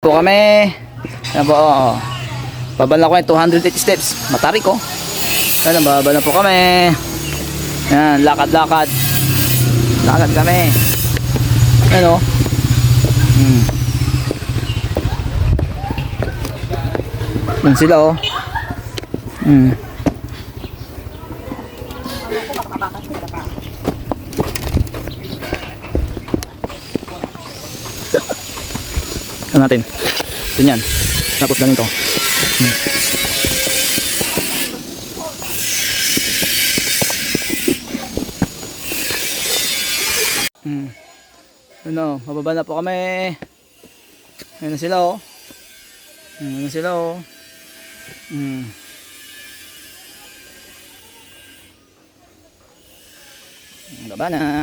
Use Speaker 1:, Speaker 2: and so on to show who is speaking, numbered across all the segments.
Speaker 1: Po kami. Yan po. Babala ko yung 280 steps. Matarik ko. Yan, babala po kami. Yan, lakad-lakad. Lakad kami. Yan o. Yan sila o. Ano natin? Ganyan. Tapos ganito. Ano, mababa na po kami. Ayun na sila oh. Ayun na sila oh. Baba na.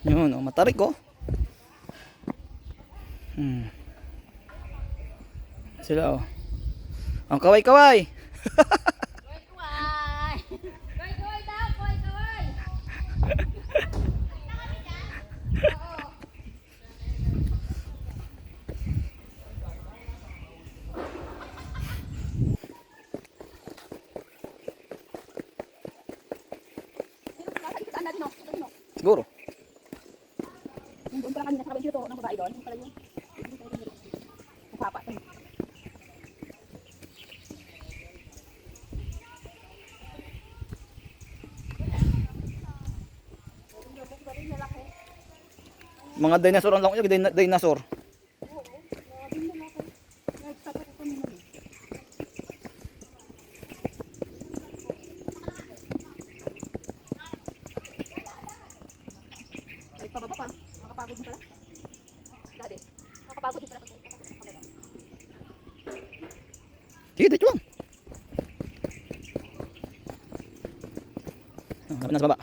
Speaker 1: Yun, oh, matarik oh. Sila oh. Ang kaway-kaway.
Speaker 2: Kaway-kaway. Kaway-kaway daw, kaway-kaway.
Speaker 1: Siguro.
Speaker 2: Doon pala kanina sa kabay dito, ng babae doon. Pala yun. Ang papa.
Speaker 1: Mga dinosaur ang lang yung dinosaur.
Speaker 2: Ay, pababa pa. Makapagod mo pala. Dati. Makapagod mo pala.
Speaker 1: Sige, dito lang. Lapit na sa baba.